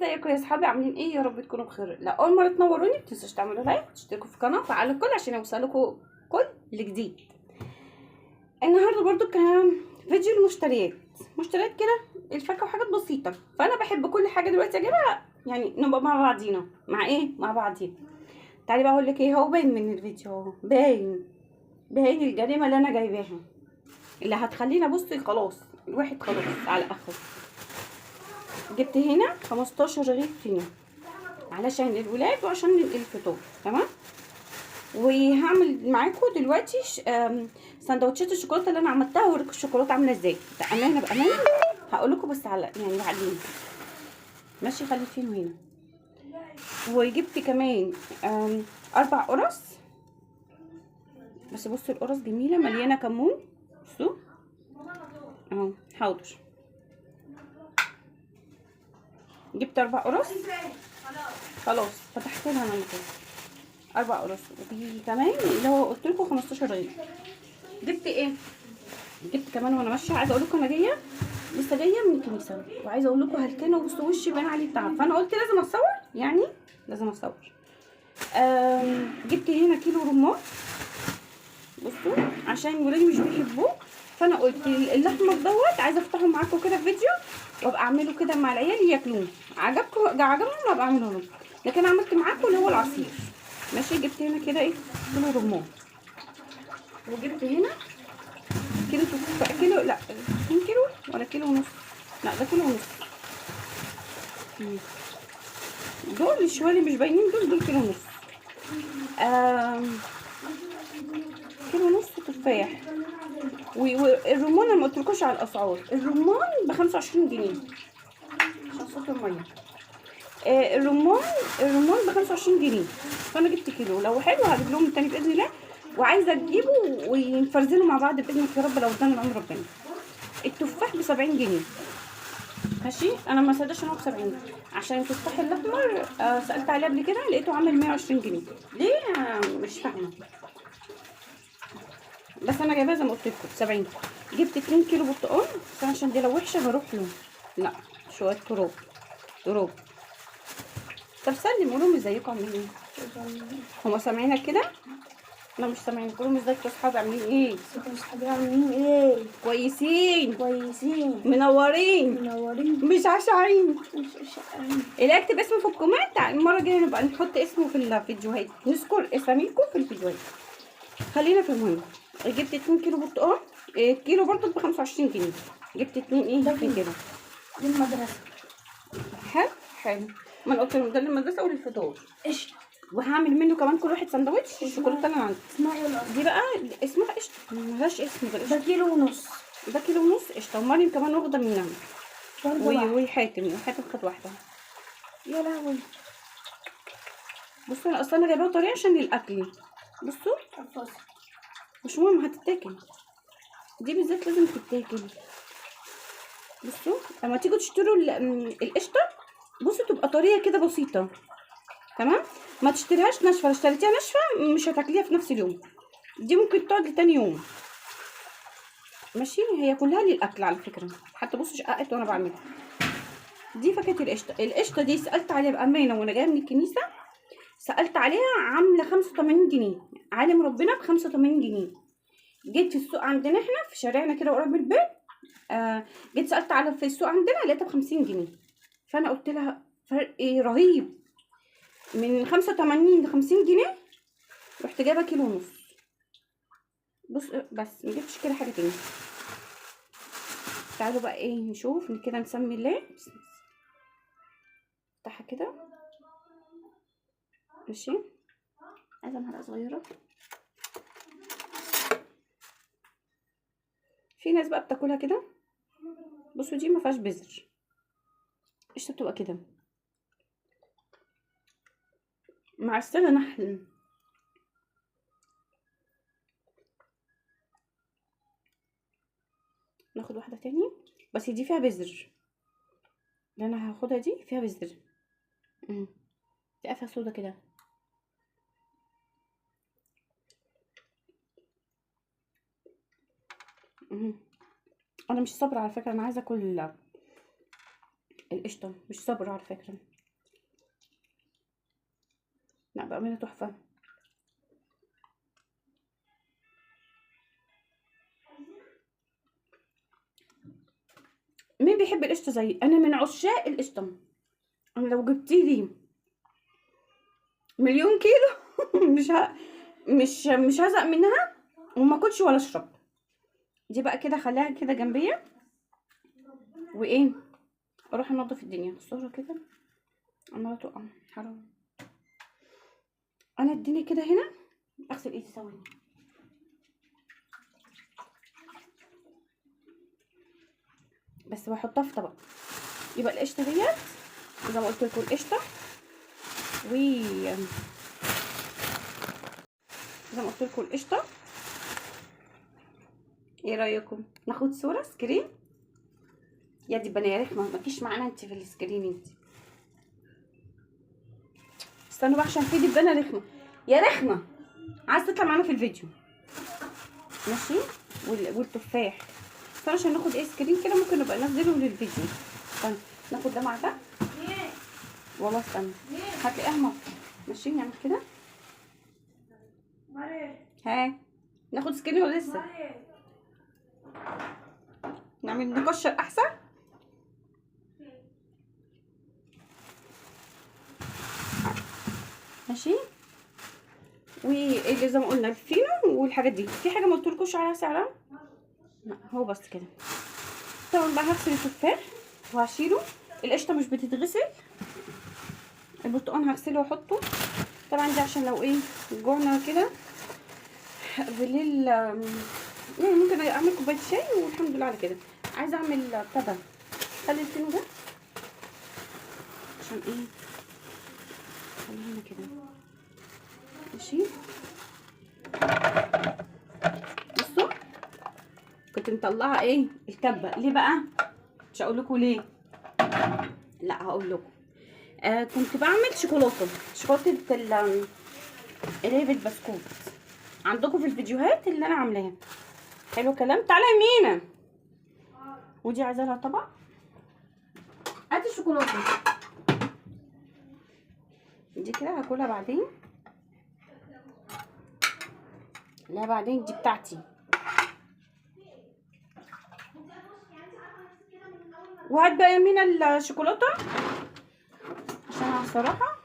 ازيكم يا اصحابي؟ عاملين ايه؟ يا رب تكونوا بخير. لو اول مره تنوروني متنسوش تعملوا لايك وتشتركوا في القناه وفعلوا الكل عشان يوصلكوا كل جديد. النهارده برضو كان فيديو المشتريات كده، الفاكهه وحاجات بسيطه. فانا بحب كل حاجه دلوقتي اجيبها، يعني نبقى مع بعضينا. مع ايه؟ مع بعضينا. تعالي بقى اقول لك ايه. هو باين من الفيديو اهو، باين الجريمه اللي انا جايباها، اللي هتخلينا بصي خلاص الواحد خلاص على اخره. جبت هنا 15 رغيف فينو علشان الولاد وعشان الفطور، تمام. وهعمل معاكم دلوقتي سندوتشات الشوكولاته اللي انا عملتها، واوريكم الشوكولاته عامله ازاي. بامانه هقول لكم، بس على يعني بعدين. ماشي، خلي الفينو هنا. وجبت كمان 4 قرص، بس بصوا القرص جميله مليانه كمون. بصوا اهو، حاضر. جبت 4 قرص، خلاص فتحت لها انا كده 4 قرص. وفي كمان اللي هو قلت لكم 15 رغيف. جبت ايه؟ جبت كمان وانا ماشيه، عايزه اقول لكم انا لسه جايه من الكنيسه، وعايزه اقول لكم هلكانه وبصوا وشي باين عليه التعب، فانا قلت لازم اصور، يعني لازم اصور. جبت هنا كيلو رمان، بصوا عشان ولادي مش بيحبوه، فانا قلت الاحمر دوت عايزه افتحه معاكم كده في فيديو، وابقى اعمله كده مع العيال ياكلوه. عجبهم وابقى اعمله لهم، لكن عملت معاكم اللي هو العصير. ماشي. جبت هنا كده ايه، كيلو رمان. وجبت هنا كيلو، لا 2 كيلو ولا كيلو ونص، لا ده كيلو ونص. دول الشوية اللي مش باينين دول كيلو ونص. كيلو ونص تفاح. والرمان انا ما قلتلكوش على الاسعار. الرمان ب 25 جنيه عشان صوت الميه. الرمان ب 25 جنيه، فانا جبت كيلو. لو حلو هجيب لهم التاني باذن الله، وعايزه تجيبه ونفرزنه مع بعض باذنك يا رب لو ادانا العمر ربنا. التفاح ب 70 جنيه. ماشي. انا ما صدقش ان هو ب 70 عشان التفاح الاحمر سالت عليه قبل كده لقيته عامل 120 جنيه. ليه؟ مش فاهمه، بس انا جايباها زي ما قلت لكم ب 70. جبت 2 كيلو برتقال، بس عشان دي لو وحشه هروح له، لا شويه تراب. طب سلم قولهم ازيكم عاملين ايه. هما سامعينك كده؟ انا مش سامعين. قولهم ازيكم يا اصحابي عاملين ايه. اصحابي عاملين ايه؟ كويسين كويسين منورين مش عشعين. مش شقاين. اللي اكتب اسمه في الكومنت المره الجايه نبقى نحط اسمه في الفيديوهات، نذكر اساميكم في الفيديوهات. خلينا في المهم. جبت 2 كيلو برتقال، كيلو برضه ب 25 جنيه. جبت 2 كيلو للمدرسة. حلو. ما انا قلت لهم ده للمدرسه وللفطار. قشطة. وهعمل منه كمان كل واحد سندوتش الشوكولاته اللي انا عندي. اسمها ايه الأصل؟ دي بقى اسمها قشطه، ملهاش اسم غير ده قشطه. كيلو ونص. ده كيلو ونص قشطه، ومريم كمان واخده منها. وحاتم خد واحده. يا لهوي. بصوا انا اصلا جايباها طريقه عشان الاكل. بصوا الفصل. مش مهم هتتاكل، دي بالذات لازم تتاكل. بصوا لما تيجوا تشتروا القشطه، بصوا تبقى طريه كده بسيطه، تمام. ما تشتريهاش ناشفه، لو اشتريتيها ناشفه مش هتاكليها في نفس اليوم، دي ممكن تقعد لتاني يوم. ماشي. هي كلها للاكل على فكره، حتى بصوا شققت وانا بعملها. دي فاكهه القشطه دي سالت عليها بامانه وانا جايه من الكنيسه، سالت عليها عامله 85 جنيه. عالم ربنا ب 85 جنيه. جيت في السوق عندنا احنا في شارعنا كده قريب من البيت، جيت سالت على في السوق عندنا لقيتها ب 50 جنيه. فانا قلت لها فرق رهيب، من 85 ل 50 جنيه. رحت جايبه كيلو ونص. بص بس ما جبتش كده حاجه تاني. تعالوا بقى ايه نشوف كده، نسمي الله. افتحها كده. ماشي. عايزه معلقه صغيره. في ناس بقى بتاكلها كده. بصوا دي ما فيهاش بذر، قشطه بتبقى كده معسله نحل. ناخد واحده تاني، بس دي فيها بذر، اللي انا هاخدها دي فيها بذر. فيها سودا كده. انا مش صابره على فكره، انا عايزه اكل القشطه مش صبر على فكره. لا بامانه تحفه. مين بيحب القشطه زي انا؟ من عشاق القشطه. انا لو جبتيلي مليون كيلو مش هزق منها وما اكلش ولا اشرب. دي بقى كده خليها كده جنبيه، وايه اروح انضف الدنيا. الصوره كده عماله تقع، حرام. انا اديني كده هنا اغسل ايدي ثواني. بس بحطها في طبق. يبقى القشطه ديت زي ما قلت لكم، القشطه و زي ما قلت لكم القشطه. ايه رايكم ناخد صوره سكرين؟ يا دي بني رخمه، مفيش معانا انت في السكرين انت. استنوا بقى عشان في دبانه رخمه يا رخمه عايز تطلع معانا في الفيديو. ماشي. والتفاح. استنى عشان ناخد ايه سكرين كده، ممكن نبقى ننزله للفيديو. استنى ناخد ده مع ده. والله استنى هتلاقيها مصر. ماشي نعمل كده. ها ناخد سكرين ولا لسه؟ نعمل نكشر احسن. ماشي. واللي زي ما قلنا الفينو والحاجات دي. في حاجه ما قلتلكوش عليها سعرها؟ لا هو بس كده. طبعا بقى هغسل التفاح وهشيله. القشطه مش بتتغسل. البرتقال هغسله واحطه. طبعا دي عشان لو ايه جوعنا كده بالليل، يعني ممكن اعمل كوبايه شاي والحمد لله على كده. عايزه اعمل طبق. خلي الفينو ده عشان ايه، خليه هنا كده. ماشي. بصوا كنت مطلعه ايه الكبه ليه بقى، مش هقول لكم ليه. لا هقول لكم. كنت بعمل شوكولاته اللي هي بالبسكوت عندكم في الفيديوهات اللي انا عاملاها. حلو كلام. تعالى يا مينا. ودي عايزه لها طبق. هاتي الشوكولاته دي كده هاكلها بعدين. لا بعدين دي بتاعتي. وهات بقى يا مينا الشوكولاته عشان انا الصراحه.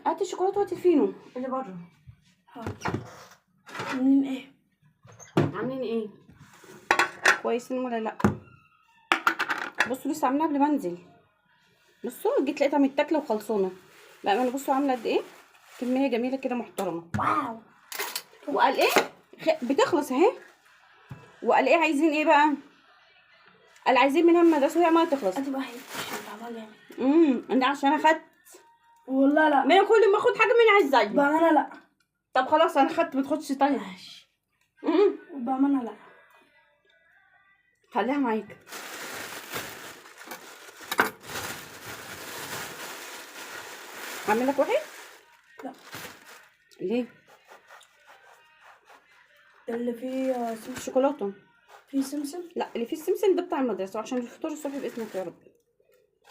هاتي الشوكولاته وهاتي الفينو اللي بره. عاملين ايه؟ عاملين ايه؟ كويسين ولا لا؟ بصوا لسه عاملاها قبل ما انزل. بصوا جيت لقيتها متاكله وخلصانه. لا انا بصوا عامله قد ايه كميه جميله كده محترمه. واو. وقال ايه بتخلص اهي. وقال ايه عايزين ايه بقى؟ قال عايزين منها المدرسه وهي ما تخلص. ادي بقى عشان تعمل يعني. انا عشان اخدت. والله لا. ما كل ما اخد حاجه من عايز زي. بأمانة لا. طب خلاص انا خدت ما تاخدش طيب. ماشي. بأمانة لا. خليها معاك. اعمل لك واحد؟ لا. ليه؟ اللي فيه سمسم. شوكولاته. فيه سمسم؟ لا اللي فيه السمسم ده بتاع المدرسه عشان الفطار الصبح باذنك يا رب.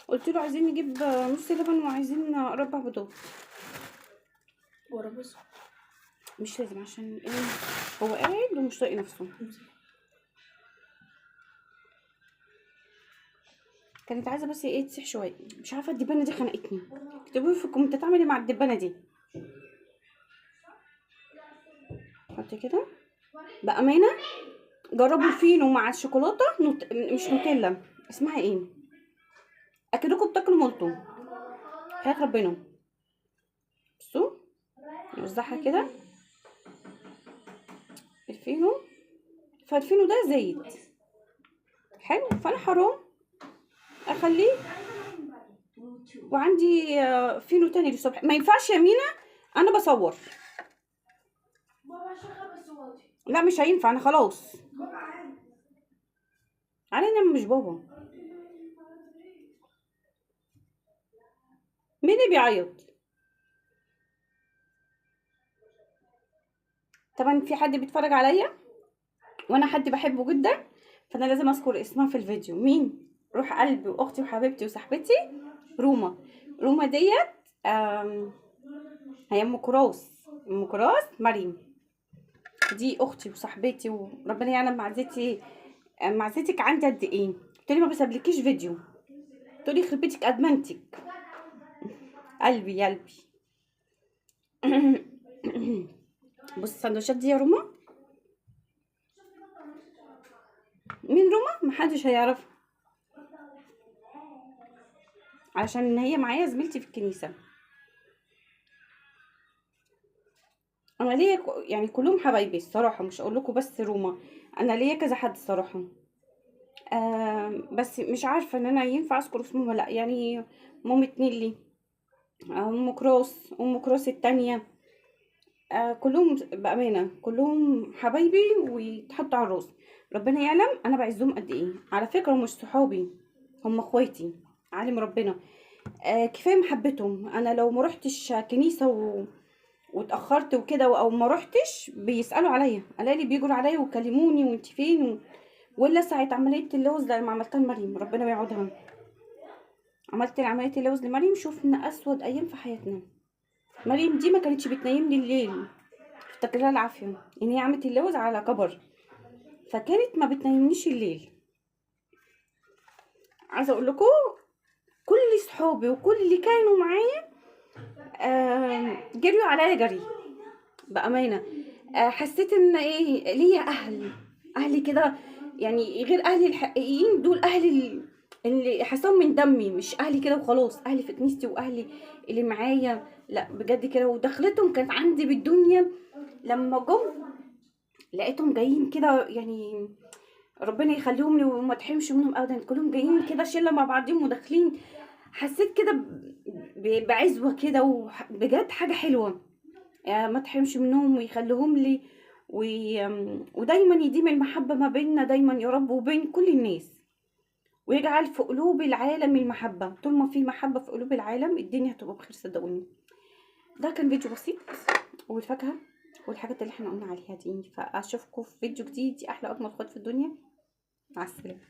قلت له عايزين نجيب نص لبن وعايزين ربع بيضات. ورا بس. مش لازم عشان ايه هو قاعد ومش طايق نفسه. كانت عايزه بس ايه تسيح شويه. مش عارفه الدبانه دي خنقتني. اكتبوا في الكومنتات اعمل ايه مع الدبانه دي. حطي كده. بامانه جربوا الفينو مع الشوكولاته مش نوتيلا، اسمها ايه، اكنكم بتاكلوا مولتو. حياة ربنا. بصوا نوزعها كده. الفينو فالفينو ده زيت حلو، فانا حرام اخليه. وعندي فينو تاني للصبح. ما ينفعش يا مينا انا بصور. لا مش هينفع انا خلاص. علينا مش بابا. مين اللي بيعيط؟ طبعا في حد بيتفرج عليا وانا حد بحبه جدا، فانا لازم اذكر اسمها في الفيديو. مين؟ روح قلبي واختي وحبيبتي وصاحبتي روما. روما ديت هي ام كراس مريم، دي اختي وصاحبتي، وربنا يعلم معزتك عندي قد ايه. قلت لي ما بسابلكيش فيديو، تقولي يخرب بيتك ادمنتك. قلبي يا قلبي. بص السندوتشات دي يا روما، مين روما؟ محدش هيعرفها، عشان هي معايا زميلتي في الكنيسه. انا ليا يعني كلهم حبايبي الصراحه، مش اقول لكم بس روما، انا ليا كذا حد الصراحه. بس مش عارفه ان انا ينفع اذكر اسمهم ولا لا. يعني مامة نيلي، ام كروس التانية، كلهم بامانه كلهم حبايبي ويتحطوا على الراس. ربنا يعلم انا بعزهم قد ايه. على فكره مش صحابي، هم اخواتي، عالم ربنا. كفايه محبتهم. انا لو ما رحتش كنيسه واتاخرت وكده او ما رحتش بيسالوا عليا، الاقي بيجروا عليا ويكلموني وانت فين ولا ساعه عمليه اللوز لما عملتها لمريم ربنا يعودها. عملت عمليه اللوز لمريم، شفنا اسود ايام في حياتنا. مريم دي ما كانتش بتنيمني الليل، افتكرها العافيه ان هي عملت اللوز على كبر، فكانت ما بتنيمنيش الليل. عايزه اقول لكم كل صحابي وكل اللي كانوا معايا جريوا عليا جري بامانه. حسيت ان ايه ليا اهلي كده، يعني غير اهلي الحقيقيين دول، اهلي اللي حاساهم من دمي، مش اهلي كده وخلاص، اهلي في كنيستي واهلي اللي معايا، لا بجد كده. ودخلتهم كانت عندي بالدنيا، لما جم لقيتهم جايين كده، يعني ربنا يخليهم لي وما تحرمش منهم ابدا، كلهم جايين كده شله مع بعضهم وداخلين. حسيت كده بعزوه كده، وبجد حاجه حلوه. يعني ما تحرمش منهم ويخليهم لي ودايما يديم المحبة ما بيننا دايما يا رب وبين كل الناس، ويجعل في قلوب العالم المحبة. طول ما في محبة في قلوب العالم الدنيا هتبقى بخير صدقوني. ده كان فيديو بسيط، والفاكهة والحاجات اللي احنا قلنا عليها دي. فاشوفكم في فيديو جديد. دي احلى اجمل اخوات في الدنيا. مع السلامة.